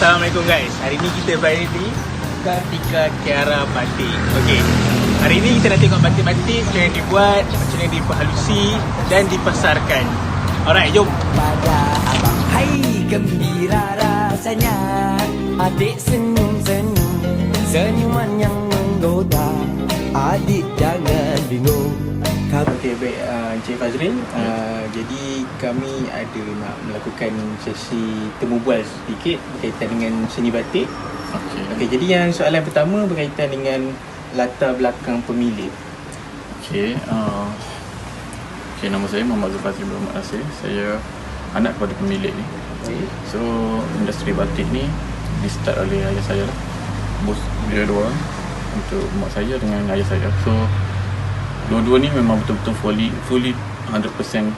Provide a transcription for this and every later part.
Assalamualaikum guys. Hari ni kita berada di Kartika Kiara Batik. Okey. Hari ni kita nak tengok batik-batik macam mana dibuat, macam mana diperhalusi dan dipasarkan. Alright, jom. Pada abang, hai gembira rasanya. Adik senyum-senyum, senyuman yang menggoda. Adik jangan bingung. Okey, baik Encik Fazril. Jadi kami ada nak melakukan sesi temu bual sedikit berkaitan dengan seni batik. Okey, jadi yang soalan pertama berkaitan dengan latar belakang pemilik. Okey, nama saya Muhammad Zulfazli Muhammad Nasir. Saya anak kepada pemilik ni. So, industri batik ni di-start oleh ayah saya lah. Bos dia dua, untuk mak saya dengan ayah saya. So, dua-dua ni memang betul-betul fully 100%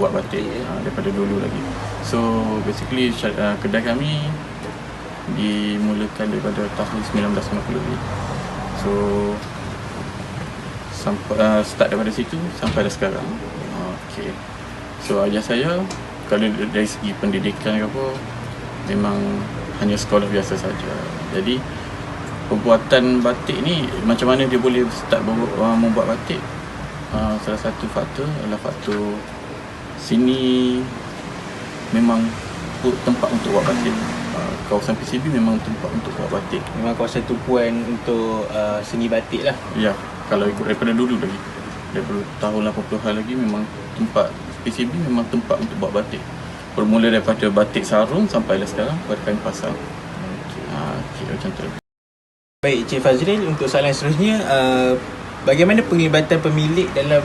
buat batik daripada dulu lagi. So, basically kedai kami dimulakan daripada tahun 1990 ni. So, sampai start daripada situ sampai dah sekarang. Okay. So ayah saya kalau dari segi pendidikan ke apa, memang hanya sekolah biasa saja. Jadi perbuatan batik ni macam mana dia boleh start membuat batik? Salah satu faktor adalah faktor sini memang tempat untuk buat batik. Kawasan PCB memang tempat untuk buat batik. Memang kawasan tumpuan untuk seni batik lah. Ya, kalau ikut daripada dulu lagi, daripada tahun 80-an lagi, memang tempat PCB memang tempat untuk buat batik. Bermula daripada batik sarung sampai sekarang pada kain pasang. Okay, macam tu. Baik, Encik Fazril, untuk soalan seterusnya, bagaimana penglibatan pemilik dalam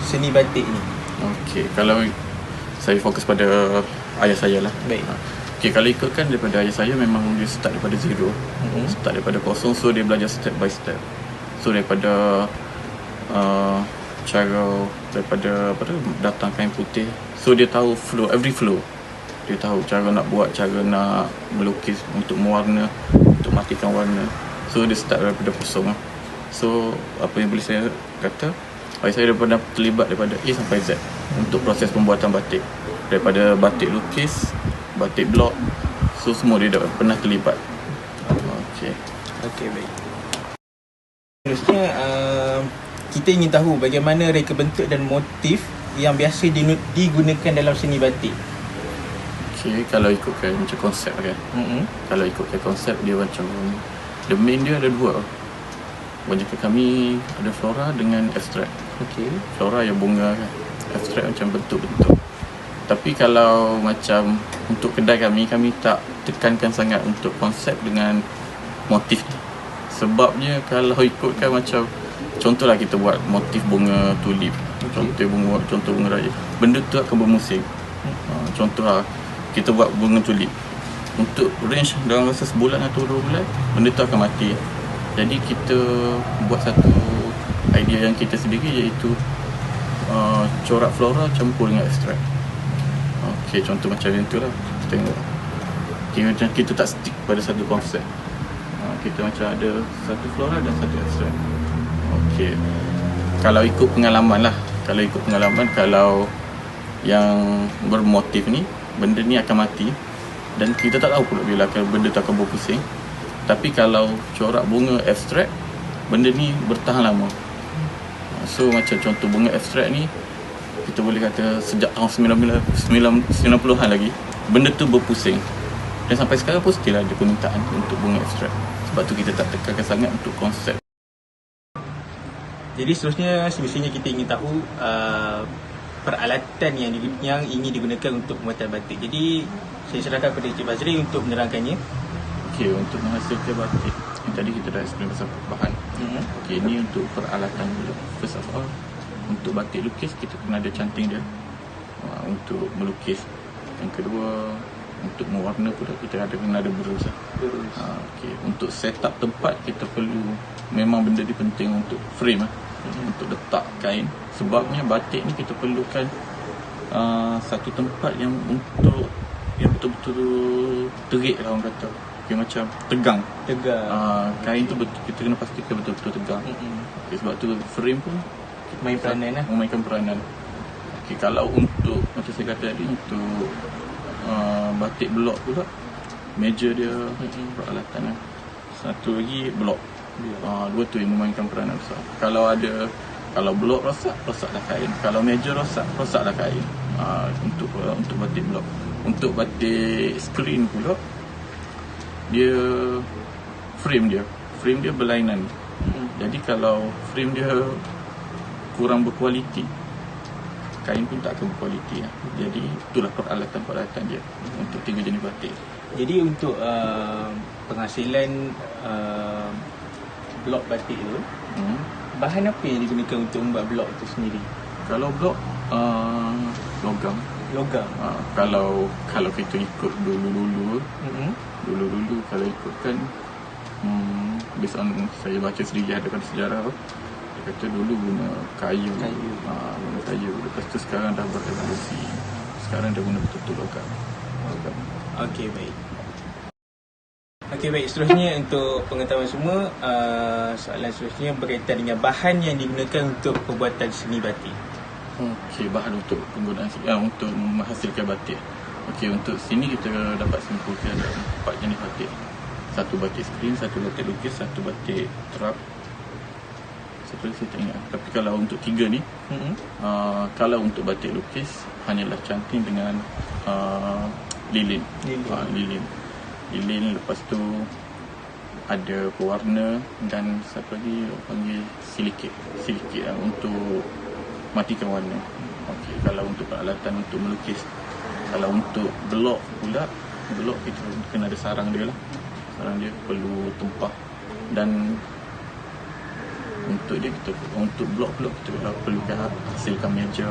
seni batik ni? Okey, kalau saya fokus pada ayah saya lah. Baik. Okey, kalau ikutkan daripada ayah saya, memang dia start daripada zero. Start daripada kosong, so dia belajar step by step. So daripada cara daripada datang kain putih, so dia tahu flow, every flow. Dia tahu cara nak buat, cara nak melukis, untuk mewarna, untuk matikan warna. So dia start daripada kosong. So apa yang boleh saya kata, ayah saya daripada terlibat daripada A sampai Z untuk proses pembuatan batik. Daripada batik lukis, batik blok, so semua dia dah pernah terlibat. Okey, baik. Seterusnya, kita ingin tahu bagaimana reka bentuk dan motif yang biasa digunakan dalam seni batik. Okey, kalau ikutkan macam konsep kan. Kalau ikutkan konsep dia macam, the main dia ada dua. Kebanyakan kami ada flora dengan abstrak. Okey. Flora yang bunga kan, abstrak macam bentuk-bentuk. Tapi kalau macam untuk kedai kami tak tekankan sangat untuk konsep dengan motif. Sebabnya kalau ikutkan macam, contohlah kita buat motif bunga tulip, contoh bunga raya, benda tu akan bermusim. Contohlah kita buat bunga tulip, untuk range dalam masa sebulan atau 2 bulan, benda tu akan mati. Jadi kita buat satu idea yang kita sendiri, iaitu corak flora campur dengan abstrak. Okey, contoh macam itu lah. Kita tengok, macam kita tak stick pada satu konsep. Kita macam ada satu flora dan satu abstrak. Okey, kalau ikut pengalaman lah, kalau yang bermotif ni, benda ni akan mati dan kita tak tahu pula bila benda tu akan berpusing. Tapi kalau corak bunga abstrak, benda ni bertahan lama. So macam contoh bunga abstrak ni, kita boleh kata sejak tahun 90-an lagi, benda tu berpusing. Dan sampai sekarang pun still ada permintaan untuk bunga abstrak. Sebab tu kita tak tekankan sangat untuk konsep. Jadi seterusnya, semestinya kita ingin tahu peralatan yang ingin digunakan untuk pembuatan batik. Jadi saya serahkan kepada Encik Fazril untuk menerangkannya. Okey, untuk menghasilkan batik, yang tadi kita dah explain pasal bahan. Okey, ni untuk peralatan dulu. First of all, untuk batik lukis, kita kena ada canting dia untuk melukis. Yang kedua, untuk mewarna pula, kita kena ada berus. Okay. Untuk set up tempat, kita perlu, memang benda ni penting untuk frame untuk letak kain. Sebabnya batik ni kita perlukan satu tempat yang betul-betul terik lah, orang kata. Okay, macam tegang. Kain tu kita kena pastikan betul-betul tegang. Okay, sebab tu frame pun memainkan peranan. Okay, kalau untuk, macam saya kata tadi, untuk batik blok pula, meja dia, peralatan lah. Satu lagi blok. Dua tu yang memainkan peranan besar. Kalau blok rosaklah kain. Kalau meja rosaklah kain. Untuk batik blok. Untuk batik skrin pula, dia frame dia berlainan. Jadi kalau frame dia kurang berkualiti, kain pun tak akan berkualiti. Jadi itulah peralatan dia untuk 3 jenis batik. Jadi untuk penghasilan blok batik tu, bahan apa yang digunakan untuk membuat blok tu sendiri? Kalau blok logam. Kalau kita ikut dulu kalau ikutkan based on saya baca sedikit daripada sejarah, dia kata dulu guna kayu. Guna kayu. Lepas tu sekarang dah berevolusi, sekarang dah guna betul-betul logam. Okey, baik. Okey, baik. Seterusnya untuk pengetahuan semua, soalan seterusnya berkaitan dengan bahan yang digunakan untuk pembuatan seni batik. Okey, bahan untuk penggunaan untuk menghasilkan batik. Okey, untuk sini kita dapat simpulkan ada 4 jenis batik. Satu batik skrin, satu batik lukis, satu batik trap. Satu lagi saya tak ingat. Tapi kalau untuk 3 ni, kalau untuk batik lukis hanyalah canting dengan lilin. Lilin, lepas tu ada pewarna dan satu lagi panggil silikit untuk matikan warna. Okey, kalau untuk peralatan untuk melukis. Kalau untuk blok pula, blok kita kena ada sarang dia lah. Sarang dia perlu tempah, dan untuk blok pula kita perlu hasilkan meja.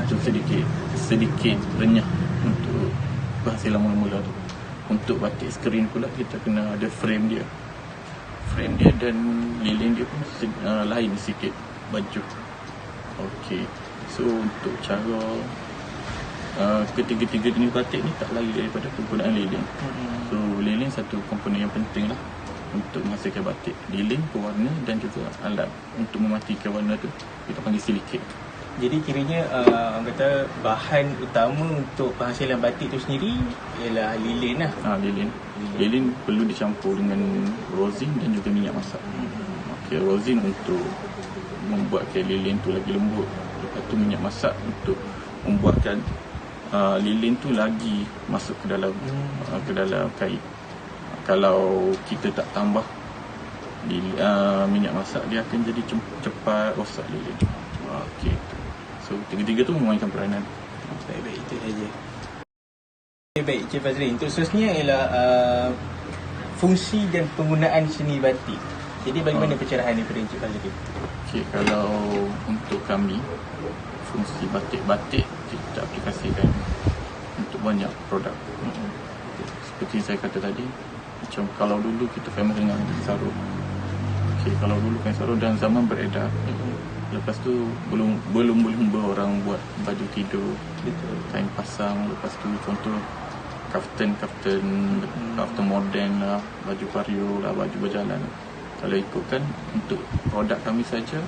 Itu sedikit renyah untuk penghasilan mula-mula tu. Untuk batik skrin pula kita kena ada frame dia dan lilin dia pun lain sikit baju. Okey, so untuk cara ketiga-tiga jenis batik ni tak lari daripada penggunaan lilin. So lilin satu komponen yang penting lah untuk menghasilkan batik. Lilin, pewarna dan juga alat untuk mematikan warna tu kita panggil silikit. Jadi kiranya orang kata bahan utama untuk penghasilan batik tu sendiri ialah lilin lah. Lilin perlu dicampur dengan rosin dan juga minyak masak. Okey, rosin untuk membuatkan lilin tu lagi lembut. Lepas tu minyak masak untuk membuatkan lilin tu lagi masuk ke dalam kain. Kalau kita tak tambah minyak masak, dia akan jadi cepat rosak lilin. Okey. So tiga-tiga tu memainkan peranan. Baik, itu saja. Okay, baik, Encik Fazrin. Untuk seterusnya ialah fungsi dan penggunaan seni batik. Jadi bagaimana pencerahan daripada Encik Fazrin? Okey, kalau untuk kami, fungsi batik kita aplikasikan untuk banyak produk. Seperti saya kata tadi, macam kalau dulu kita famous dengan sarung. Okey, kalau dulu kain sarung dan zaman beredar. Lepas tu belum orang buat baju tidur, kain pasang. Lepas tu contoh kaftan moden lah, baju vario lah, baju berjalan. Kalau ikutkan untuk produk kami saja,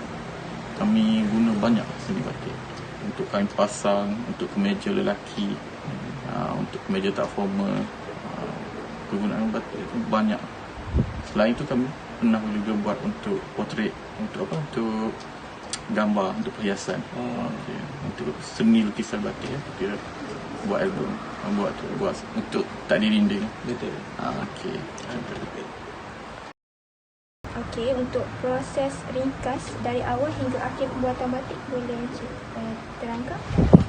kami guna banyak seni batik. Untuk kain pasang, untuk kemeja lelaki, untuk kemeja tak formal, kegunaan batik banyak. Selain itu kami pernah juga buat untuk portrait, untuk gambar, untuk perhiasan. Okay. Untuk seni lukisan batik kita buat album, buat untuk tak di dinding. Betul. Okey. Okey, untuk proses ringkas dari awal hingga akhir pembuatan batik boleh Encik terangkan?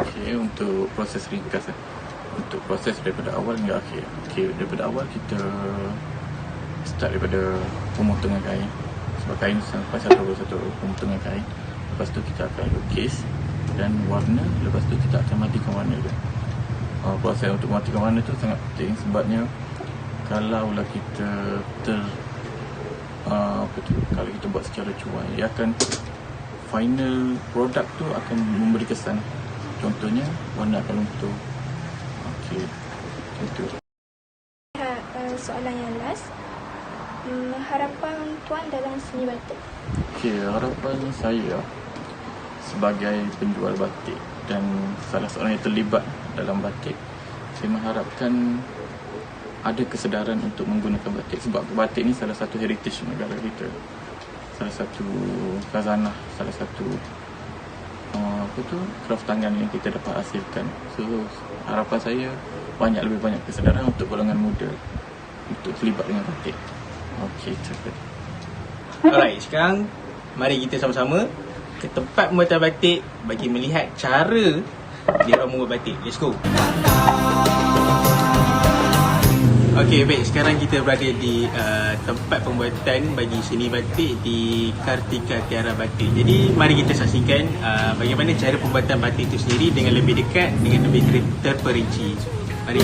Okey, untuk proses ringkas untuk proses daripada awal hingga akhir. Okey, daripada awal kita start daripada pemotongan kain. Sebab kain sampai satu pemotongan kain. Lepas tu kita akan lukis dan warna. Lepas tu kita akan matikan warna tu. Proses untuk matikan warna tu sangat penting. Sebabnya kalaulah kita kalau kita buat secara cuai, ia akan final produk tu akan memberi kesan. Contohnya warna akan luntur. Okey, itu. Soalan yang last, harapan tuan dalam seni batik. Okey, harapan saya sebagai penjual batik dan salah seorang yang terlibat dalam batik, saya mengharapkan ada kesedaran untuk menggunakan batik, sebab batik ni salah satu heritage negara kita, salah satu khazanah, salah satu craft tangan yang kita dapat hasilkan. So harapan saya lebih banyak kesedaran untuk golongan muda untuk terlibat dengan batik. Okey, cepat. Alright, sekarang mari kita sama-sama ke tempat pembuatan batik bagi melihat cara dia orang membuat batik. Let's go. Okey, baik. Sekarang kita berada di tempat pembuatan bagi seni batik di Kartika Tiara Batik. Jadi, mari kita saksikan bagaimana cara pembuatan batik itu sendiri dengan lebih dekat, dengan lebih terperinci. Mari.